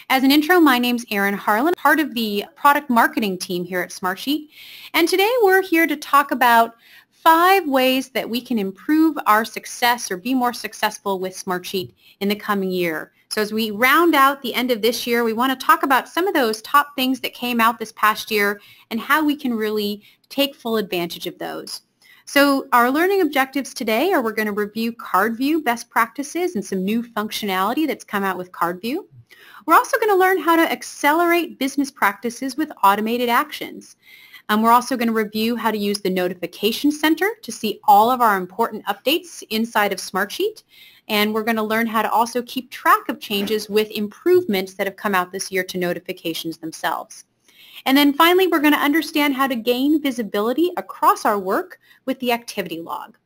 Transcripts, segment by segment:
As an intro, my name's Erin Harlan, part of the product marketing team here at Smartsheet. And today we're here to talk about 5 ways that we can improve our success or be more successful with Smartsheet in the coming year. So as we round out the end of this year, we want to talk about some of those top things that came out this past year and how we can really take full advantage of those. So our learning objectives today are we're going to review card view best practices and some new functionality that's come out with card view. We're also going to learn how to accelerate business practices with automated actions. We're also going to review how to use the notification center to see all of our important updates inside of Smartsheet. And we're going to learn how to also keep track of changes with improvements that have come out this year to notifications themselves. And then finally, we're going to understand how to gain visibility across our work with the activity log.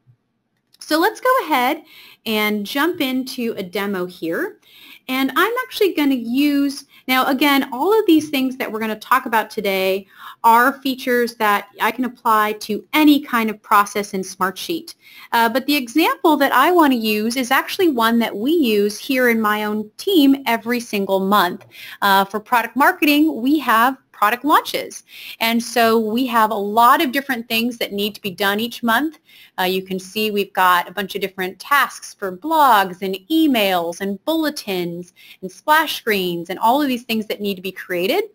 So let's go ahead and jump into a demo here. And I'm actually going to use, now again, all of these things that we're going to talk about today are features that I can apply to any kind of process in Smartsheet. But the example that I want to use is actually one that we use here in my own team every single month. For product marketing, we have product launches. And so we have a lot of different things that need to be done each month. You can see we've got a bunch of different tasks for blogs and emails and bulletins and splash screens and all of these things that need to be created.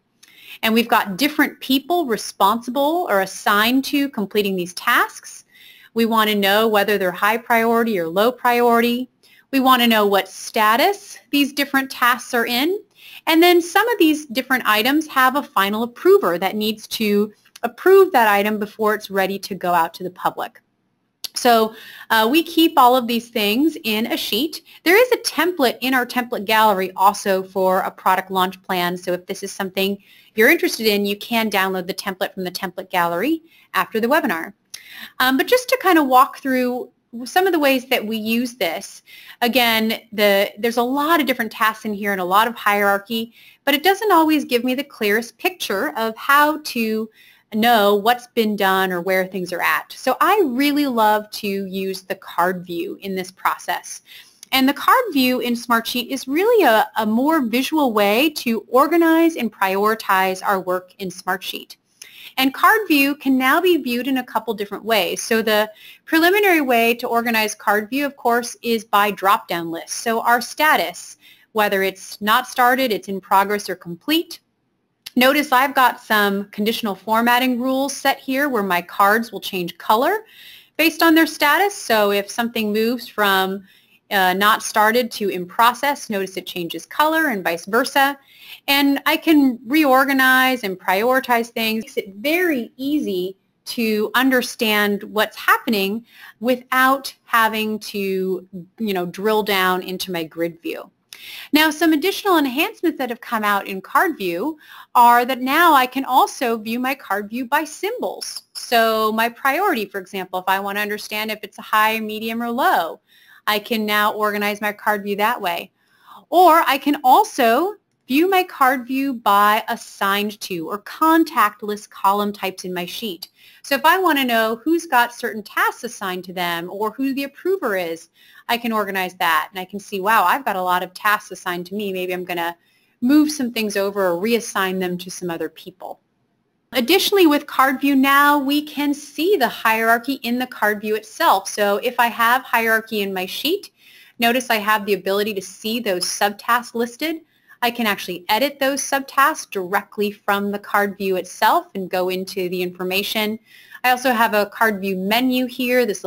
And we've got different people responsible or assigned to completing these tasks. We want to know whether they're high priority or low priority. We want to know what status these different tasks are in. And then some of these different items have a final approver that needs to approve that item before it's ready to go out to the public. So we keep all of these things in a sheet. There is a template in our template gallery also for a product launch plan. So if this is something you're interested in, you can download the template from the template gallery after the webinar. But just to kind of walk through some of the ways that we use this, again, there's a lot of different tasks in here and a lot of hierarchy, but it doesn't always give me the clearest picture of how to know what's been done or where things are at. So I really love to use the card view in this process. And the card view in Smartsheet is really a more visual way to organize and prioritize our work in Smartsheet. And card view can now be viewed in a couple different ways. So the preliminary way to organize card view, of course, is by drop-down list. So our status, whether it's not started, it's in progress, or complete. Notice I've got some conditional formatting rules set here where my cards will change color based on their status. So if something moves from not started to in process, notice it changes color and vice versa. And I can reorganize and prioritize things. It makes it very easy to understand what's happening without having to, drill down into my grid view. Now, some additional enhancements that have come out in card view are that now I can also view my card view by symbols. So my priority, for example, if I want to understand if it's a high, medium, or low, I can now organize my card view that way. Or I can also view my card view by assigned to or contact list column types in my sheet. So if I want to know who's got certain tasks assigned to them or who the approver is, I can organize that and I can see, wow, I've got a lot of tasks assigned to me. Maybe I'm going to move some things over or reassign them to some other people. Additionally, with card view now, we can see the hierarchy in the card view itself. So if I have hierarchy in my sheet, notice I have the ability to see those subtasks listed. I can actually edit those subtasks directly from the card view itself and go into the information. I also have a card view menu here, this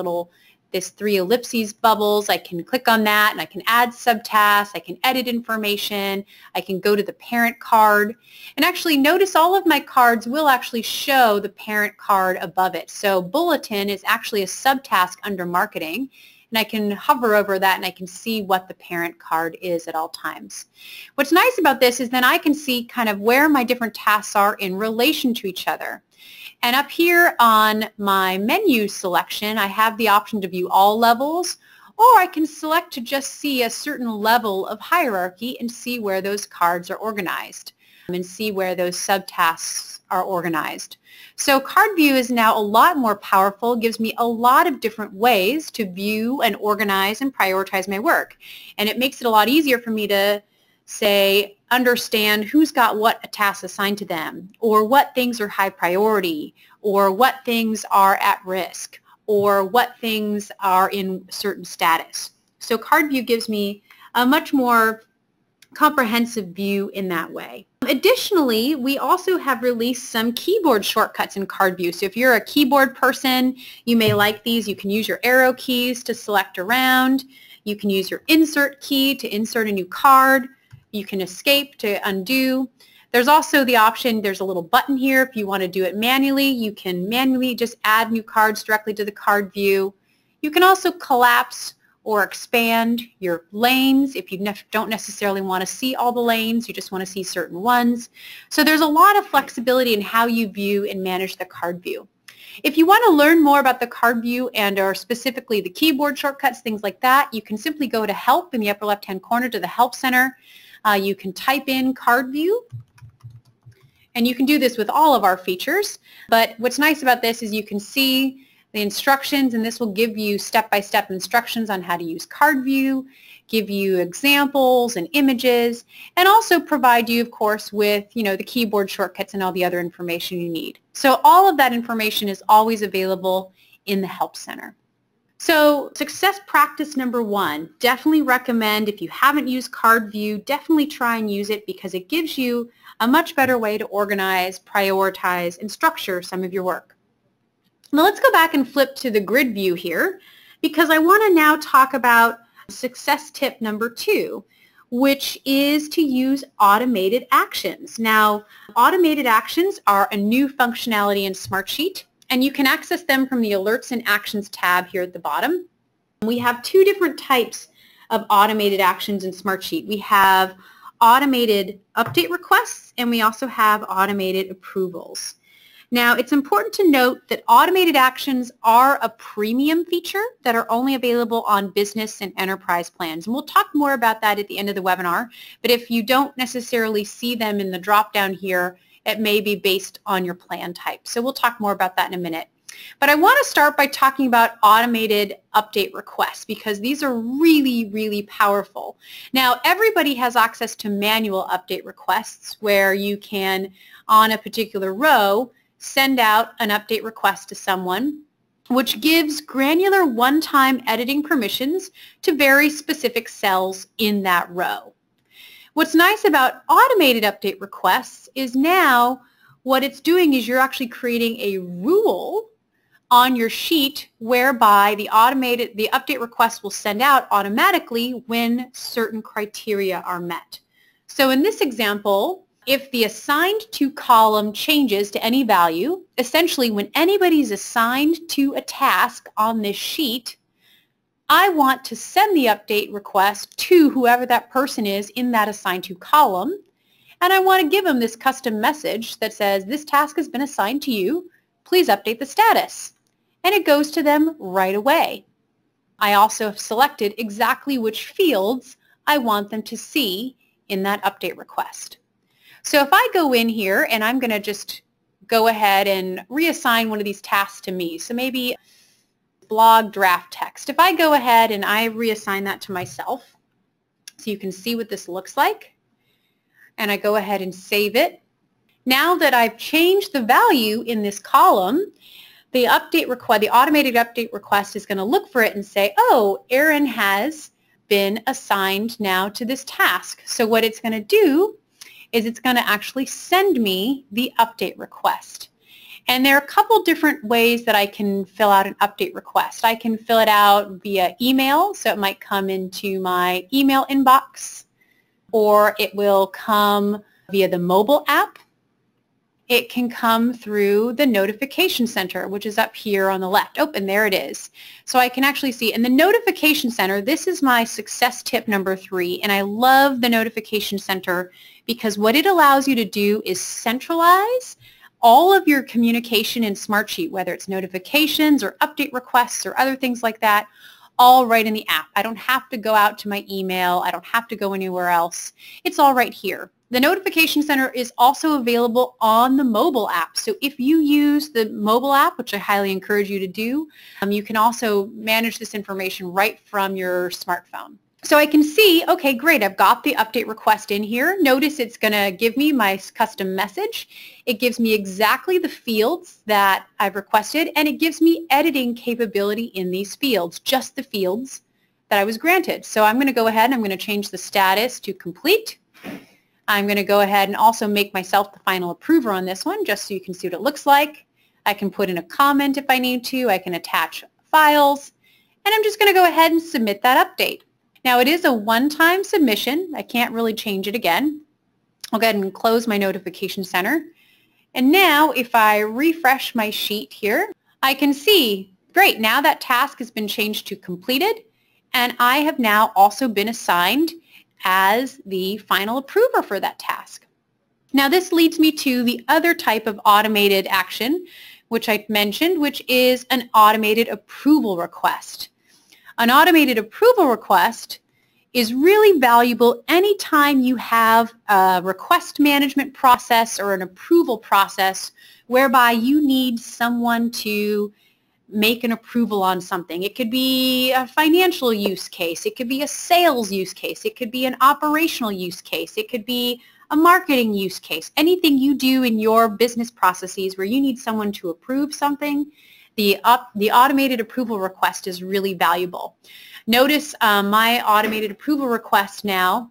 3 ellipses bubbles. I can click on that and I can add subtasks, I can edit information, I can go to the parent card. And actually notice all of my cards will actually show the parent card above it. So bulletin is actually a subtask under marketing. And I can hover over that and I can see what the parent card is at all times. What's nice about this is then I can see kind of where my different tasks are in relation to each other. And up here on my menu selection, I have the option to view all levels, or I can select to just see a certain level of hierarchy and see where those cards are organized and see where those subtasks are organized. So card view is now a lot more powerful, gives me a lot of different ways to view and organize and prioritize my work. And it makes it a lot easier for me to say, understand who's got what a task assigned to them, or what things are high priority, or what things are at risk, or what things are in certain status. So card view gives me a much more comprehensive view in that way. Additionally, we also have released some keyboard shortcuts in card view. So if you're a keyboard person, you may like these. You can use your arrow keys to select around. You can use your insert key to insert a new card. You can escape to undo. There's also the option, there's a little button here. If you want to do it manually, you can manually just add new cards directly to the card view. You can also collapse or expand your lanes if you don't necessarily want to see all the lanes, you just want to see certain ones. So there's a lot of flexibility in how you view and manage the card view. If you want to learn more about the card view and or specifically the keyboard shortcuts, things like that, you can simply go to Help in the upper left-hand corner to the Help Center. You can type in card view, and you can do this with all of our features. But what's nice about this is you can see the instructions, and this will give you step-by-step instructions on how to use card view, give you examples and images, and also provide you, of course, with the keyboard shortcuts and all the other information you need. So all of that information is always available in the Help Center. So success practice number 1, definitely recommend if you haven't used card view, definitely try and use it because it gives you a much better way to organize, prioritize, and structure some of your work. Now let's go back and flip to the grid view here because I want to now talk about success tip number 2, which is to use automated actions. Now, automated actions are a new functionality in Smartsheet, and you can access them from the Alerts and Actions tab here at the bottom. We have 2 different types of automated actions in Smartsheet. We have automated update requests, and we also have automated approvals. Now, it's important to note that automated actions are a premium feature that are only available on business and enterprise plans. And we'll talk more about that at the end of the webinar. But if you don't necessarily see them in the drop-down here, it may be based on your plan type. So we'll talk more about that in a minute. But I want to start by talking about automated update requests because these are really, really powerful. Now, everybody has access to manual update requests where you can, on a particular row, send out an update request to someone, which gives granular one-time editing permissions to very specific cells in that row. What's nice about automated update requests is now what it's doing is you're actually creating a rule on your sheet whereby the update request will send out automatically when certain criteria are met. So in this example, if the assigned to column changes to any value, essentially when anybody's assigned to a task on this sheet, I want to send the update request to whoever that person is in that assigned to column, and I want to give them this custom message that says, this task has been assigned to you, please update the status. And it goes to them right away. I also have selected exactly which fields I want them to see in that update request. So if I go in here and I'm going to just go ahead and reassign one of these tasks to me, so maybe blog draft text. If I go ahead and I reassign that to myself, so you can see what this looks like, and I go ahead and save it. Now that I've changed the value in this column, the automated update request is going to look for it and say, oh, Erin has been assigned now to this task. So what it's going to do is it's going to actually send me the update request. And there are a couple different ways that I can fill out an update request. I can fill it out via email, so it might come into my email inbox, or it will come via the mobile app. It can come through the notification center, which is up here on the left. Oh, and there it is. So I can actually see. In the notification center, this is my success tip number 3, and I love the notification center because what it allows you to do is centralize all of your communication in Smartsheet, whether it's notifications or update requests or other things like that, all right in the app. I don't have to go out to my email. I don't have to go anywhere else. It's all right here. The Notification Center is also available on the mobile app. So if you use the mobile app, which I highly encourage you to do, you can also manage this information right from your smartphone. So I can see, okay, great, I've got the update request in here. Notice it's going to give me my custom message. It gives me exactly the fields that I've requested, and it gives me editing capability in these fields, just the fields that I was granted. So I'm going to go ahead and I'm going to change the status to complete. I'm going to go ahead and also make myself the final approver on this one, just so you can see what it looks like. I can put in a comment if I need to. I can attach files, and I'm just going to go ahead and submit that update. Now it is a one-time submission. I can't really change it again. I'll go ahead and close my notification center. And now if I refresh my sheet here, I can see, great, now that task has been changed to completed, and I have now also been assigned as the final approver for that task. Now this leads me to the other type of automated action, which I mentioned, which is an automated approval request. An automated approval request is really valuable anytime you have a request management process or an approval process whereby you need someone to make an approval on something. It could be a financial use case. It could be a sales use case. It could be an operational use case. It could be a marketing use case. Anything you do in your business processes where you need someone to approve something, the automated approval request is really valuable. Notice my automated approval request now,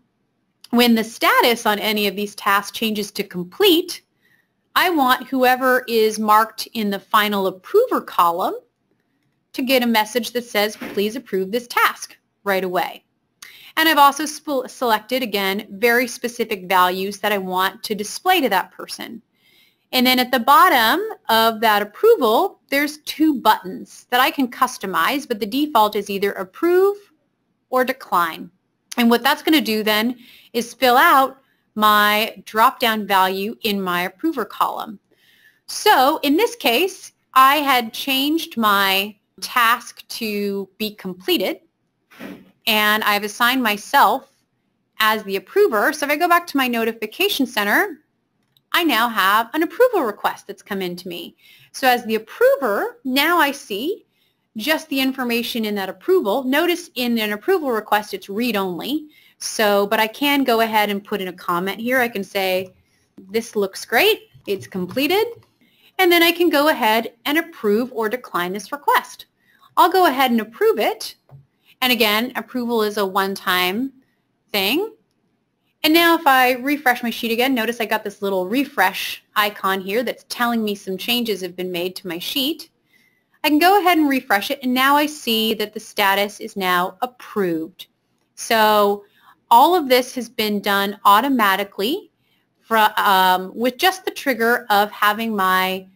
when the status on any of these tasks changes to complete, I want whoever is marked in the final approver column to get a message that says, please approve this task right away. And I've also selected, again, very specific values that I want to display to that person. And then at the bottom of that approval, there's two buttons that I can customize, but the default is either approve or decline. And what that's going to do then is fill out my drop-down value in my approver column. So in this case, I had changed my task to be completed, and I've assigned myself as the approver. So if I go back to my notification center, I now have an approval request that's come into me. So as the approver, now I see just the information in that approval. Notice in an approval request, it's read-only. So, but I can go ahead and put in a comment here. I can say, this looks great, it's completed, and then I can go ahead and approve or decline this request. I'll go ahead and approve it, and again, approval is a one-time thing. And now if I refresh my sheet again, notice I got this little refresh icon here that's telling me some changes have been made to my sheet. I can go ahead and refresh it, and now I see that the status is now approved. So all of this has been done automatically with just the trigger of having a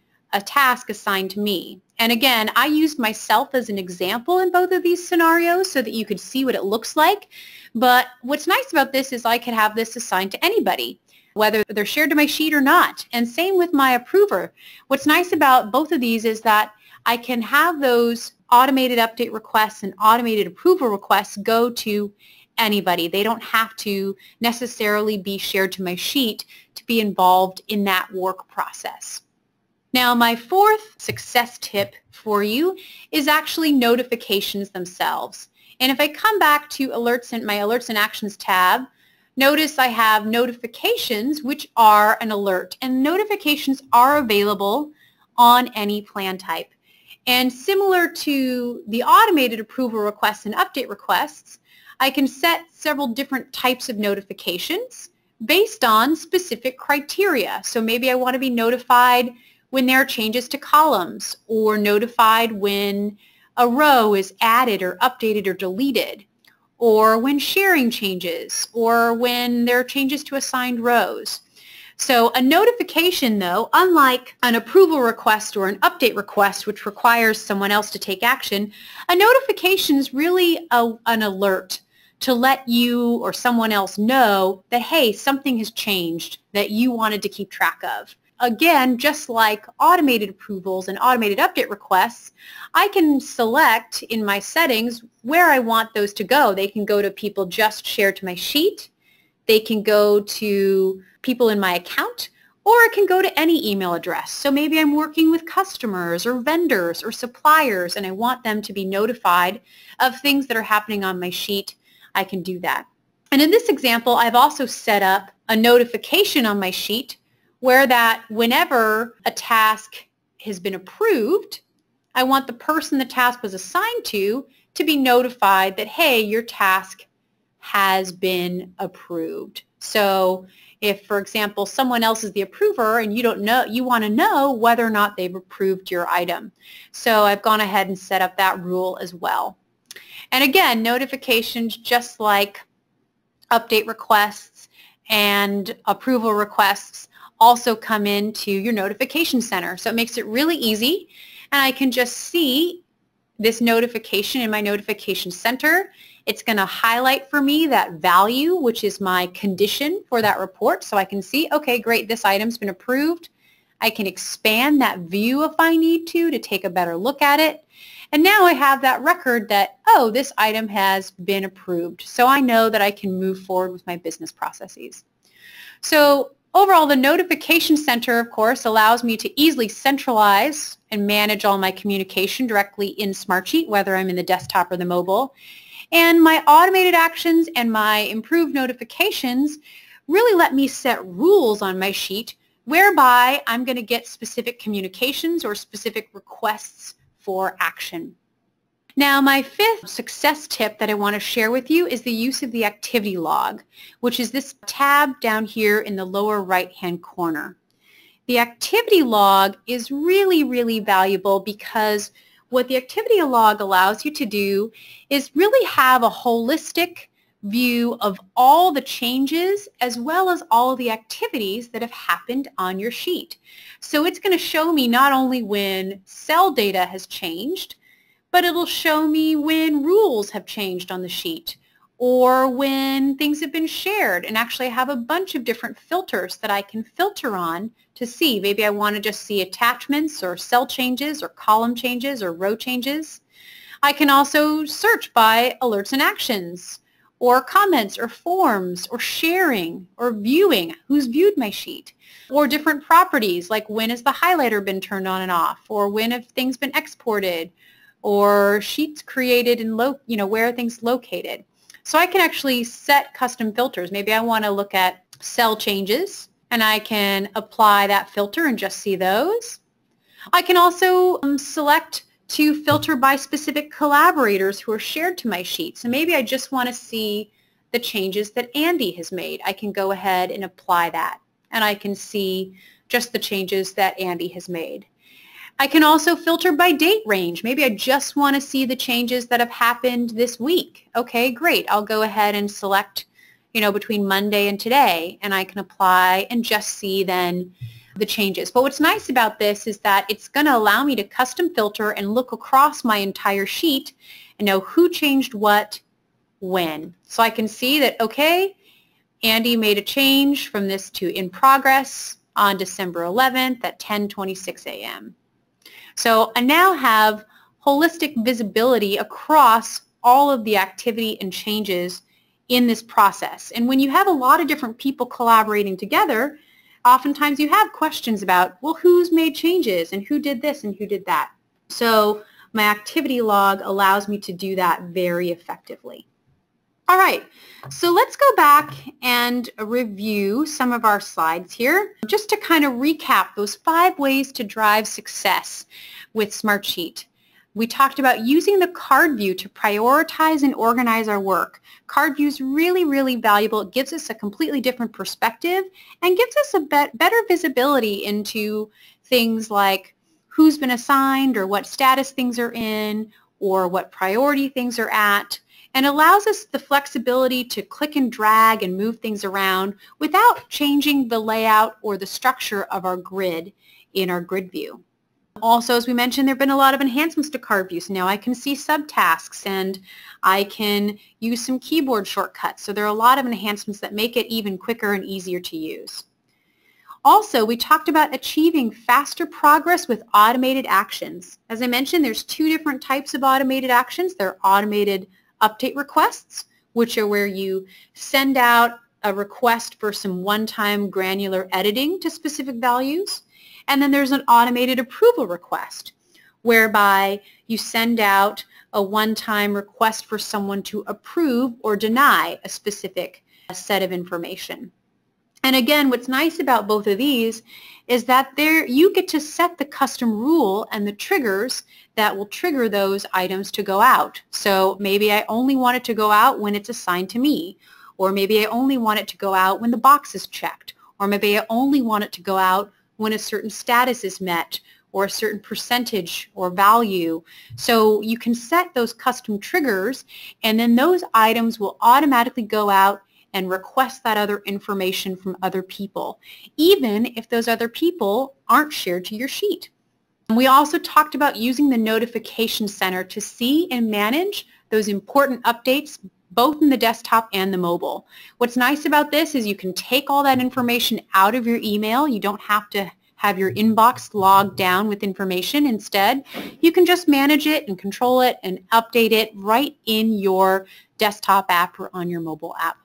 task assigned to me. And again, I used myself as an example in both of these scenarios so that you could see what it looks like. But what's nice about this is I could have this assigned to anybody, whether they're shared to my sheet or not. And same with my approver. What's nice about both of these is that I can have those automated update requests and automated approval requests go to anybody. They don't have to necessarily be shared to my sheet to be involved in that work process. Now, my fourth success tip for you is actually notifications themselves. And if I come back to alerts and my alerts and actions tab, notice I have notifications, which are an alert. And notifications are available on any plan type. And similar to the automated approval requests and update requests, I can set several different types of notifications based on specific criteria. So maybe I want to be notified when there are changes to columns, or notified when a row is added or updated or deleted, or when sharing changes, or when there are changes to assigned rows. So a notification, though, unlike an approval request or an update request, which requires someone else to take action, a notification is really an alert to let you or someone else know that, hey, something has changed that you wanted to keep track of. Again, just like automated approvals and automated update requests, I can select in my settings where I want those to go. They can go to people just shared to my sheet. They can go to people in my account, or it can go to any email address. So maybe I'm working with customers or vendors or suppliers, and I want them to be notified of things that are happening on my sheet. I can do that. And in this example, I've also set up a notification on my sheet where that whenever a task has been approved, I want the person the task was assigned to be notified that, hey, your task has been approved. So if, for example, someone else is the approver and you don't know, you want to know whether or not they've approved your item. So I've gone ahead and set up that rule as well. And again, notifications, just like update requests and approval requests, also come into your notification center. So it makes it really easy, and I can just see this notification in my notification center. It's going to highlight for me that value, which is my condition for that report, so I can see, okay, great, this item's been approved. I can expand that view if I need to take a better look at it. And now I have that record that, oh, this item has been approved. So I know that I can move forward with my business processes. So overall, the notification center, of course, allows me to easily centralize and manage all my communication directly in Smartsheet, whether I'm in the desktop or the mobile. And my automated actions and my improved notifications really let me set rules on my sheet whereby I'm going to get specific communications or specific requests for action. Now, my fifth success tip that I want to share with you is the use of the activity log, which is this tab down here in the lower right-hand corner. The activity log is really, really valuable because what the activity log allows you to do is really have a holistic view of all the changes as well as all the activities that have happened on your sheet. So it's going to show me not only when cell data has changed, but it'll show me when rules have changed on the sheet or when things have been shared. And actually I have a bunch of different filters that I can filter on to see. Maybe I want to just see attachments or cell changes or column changes or row changes. I can also search by alerts and actions or comments or forms or sharing or viewing, who's viewed my sheet, or different properties like when has the highlighter been turned on and off, or when have things been exported, or sheets created and where are things located. So I can actually set custom filters. Maybe I want to look at cell changes and I can apply that filter and just see those. I can also select to filter by specific collaborators who are shared to my sheet. So maybe I just want to see the changes that Andy has made. I can go ahead and apply that, and I can see just the changes that Andy has made. I can also filter by date range. Maybe I just want to see the changes that have happened this week. Okay, great. I'll go ahead and select, between Monday and today, and I can apply and just see then the changes. But what's nice about this is that it's going to allow me to custom filter and look across my entire sheet and know who changed what when. So I can see that, okay, Andy made a change from this to in progress on December 11th at 10:26 a.m. So I now have holistic visibility across all of the activity and changes in this process. And when you have a lot of different people collaborating together, oftentimes you have questions about, well, who's made changes and who did this and who did that. So my activity log allows me to do that very effectively. All right, so let's go back and review some of our slides here just to kind of recap those 5 ways to drive success with Smartsheet. We talked about using the card view to prioritize and organize our work. Card view is really, really valuable. It gives us a completely different perspective and gives us a better visibility into things like who's been assigned or what status things are in or what priority things are at, and allows us the flexibility to click and drag and move things around without changing the layout or the structure of our grid in our grid view. Also, as we mentioned, there have been a lot of enhancements to card view. So now I can see subtasks and I can use some keyboard shortcuts. So there are a lot of enhancements that make it even quicker and easier to use. Also, we talked about achieving faster progress with automated actions. As I mentioned, there's 2 different types of automated actions. There are automated update requests, which are where you send out a request for some one-time granular editing to specific values. And then there's an automated approval request, whereby you send out a one-time request for someone to approve or deny a specific set of information. And again, what's nice about both of these is that you get to set the custom rule and the triggers that will trigger those items to go out. So maybe I only want it to go out when it's assigned to me, or maybe I only want it to go out when the box is checked, or maybe I only want it to go out when a certain status is met, or a certain percentage or value. So you can set those custom triggers, and then those items will automatically go out and request that other information from other people, even if those other people aren't shared to your sheet. And we also talked about using the notification center to see and manage those important updates both in the desktop and the mobile. What's nice about this is you can take all that information out of your email. You don't have to have your inbox logged down with information. Instead, you can just manage it and control it and update it right in your desktop app or on your mobile app.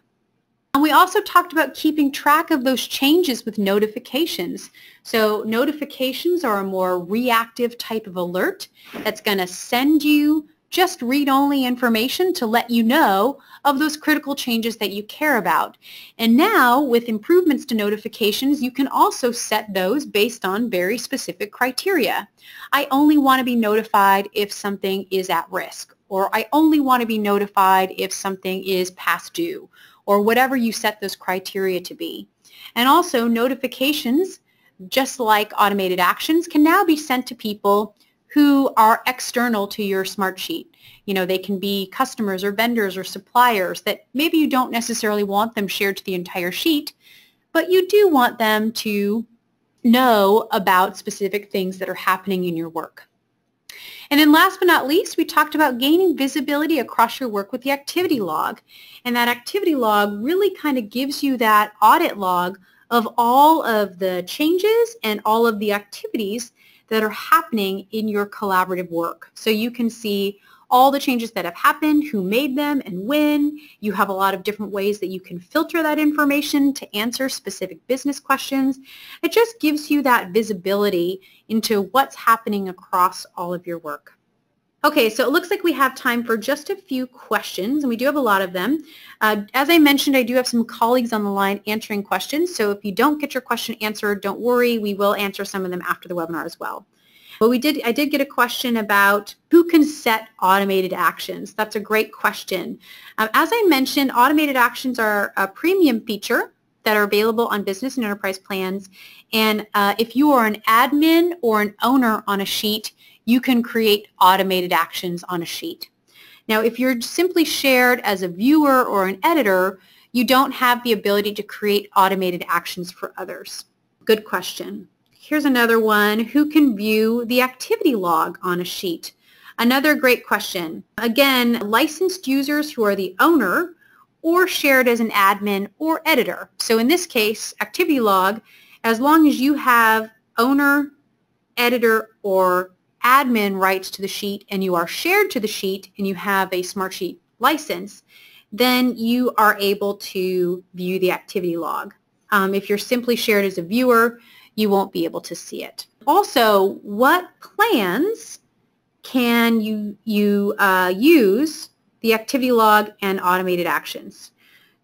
And we also talked about keeping track of those changes with notifications. So notifications are a more reactive type of alert that's going to send you just read-only information to let you know of those critical changes that you care about. And now, with improvements to notifications, you can also set those based on very specific criteria. I only want to be notified if something is at risk, or I only want to be notified if something is past due, or whatever you set those criteria to be. And also, notifications, just like automated actions, can now be sent to people who are external to your Smartsheet. You know, they can be customers or vendors or suppliers that maybe you don't necessarily want them shared to the entire sheet, but you do want them to know about specific things that are happening in your work. And then last but not least, we talked about gaining visibility across your work with the activity log. And that activity log really kind of gives you that audit log of all of the changes and all of the activities that are happening in your collaborative work. So you can see all the changes that have happened, who made them, and when. You have a lot of different ways that you can filter that information to answer specific business questions. It just gives you that visibility into what's happening across all of your work. Okay, so it looks like we have time for just a few questions, and we do have a lot of them. As I mentioned, I do have some colleagues on the line answering questions, so if you don't get your question answered, don't worry, we will answer some of them after the webinar as well. But I did get a question about who can set automated actions. That's a great question. As I mentioned, automated actions are a premium feature that are available on business and enterprise plans, and if you are an admin or an owner on a sheet, you can create automated actions on a sheet. Now, if you're simply shared as a viewer or an editor, you don't have the ability to create automated actions for others. Good question. Here's another one. Who can view the activity log on a sheet? Another great question. Again, licensed users who are the owner or shared as an admin or editor. So in this case, activity log, as long as you have owner, editor, or admin rights to the sheet and you are shared to the sheet and you have a Smartsheet license, then you are able to view the activity log. If you're simply shared as a viewer, you won't be able to see it. Also, what plans can you use the activity log and automated actions?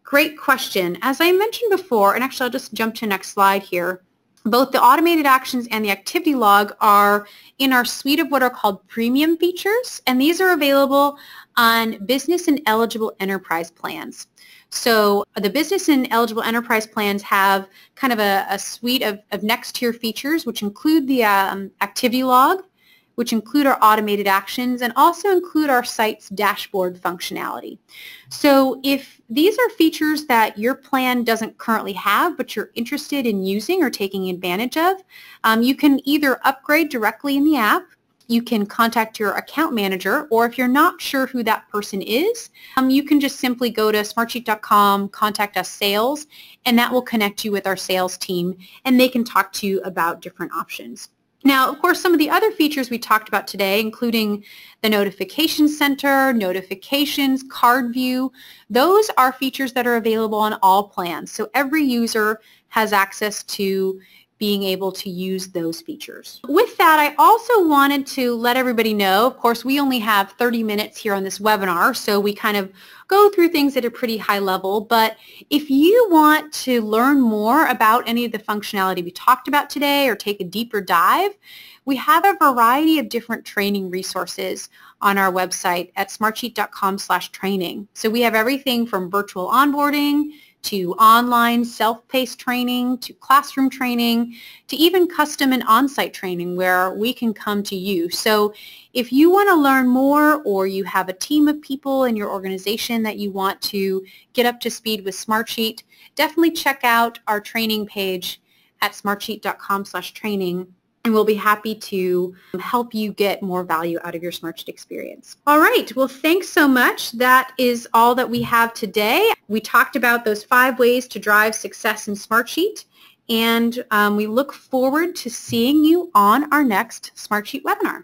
Great question. As I mentioned before, and actually I'll just jump to the next slide here, both the automated actions and the activity log are in our suite of what are called premium features, and these are available on business and eligible enterprise plans. So the business and eligible enterprise plans have kind of a suite of next tier features, which include the activity log, which include our automated actions, and also include our site's dashboard functionality. So if these are features that your plan doesn't currently have, but you're interested in using or taking advantage of, you can either upgrade directly in the app, you can contact your account manager, or if you're not sure who that person is, you can just simply go to smartsheet.com, contact us sales, and that will connect you with our sales team, and they can talk to you about different options. Now, of course, some of the other features we talked about today, including the notification center, notifications, card view, those are features that are available on all plans. So every user has access to being able to use those features. With that, I also wanted to let everybody know, of course, we only have 30 minutes here on this webinar, so we kind of go through things at a pretty high level, but if you want to learn more about any of the functionality we talked about today or take a deeper dive, we have a variety of different training resources on our website at smartsheet.com/training. So we have everything from virtual onboarding to online self-paced training, to classroom training, to even custom and on-site training where we can come to you. So if you want to learn more or you have a team of people in your organization that you want to get up to speed with Smartsheet, definitely check out our training page at smartsheet.com/training. And we'll be happy to help you get more value out of your Smartsheet experience. All right, well, thanks so much. That is all that we have today. We talked about those 5 ways to drive success in Smartsheet, and we look forward to seeing you on our next Smartsheet webinar.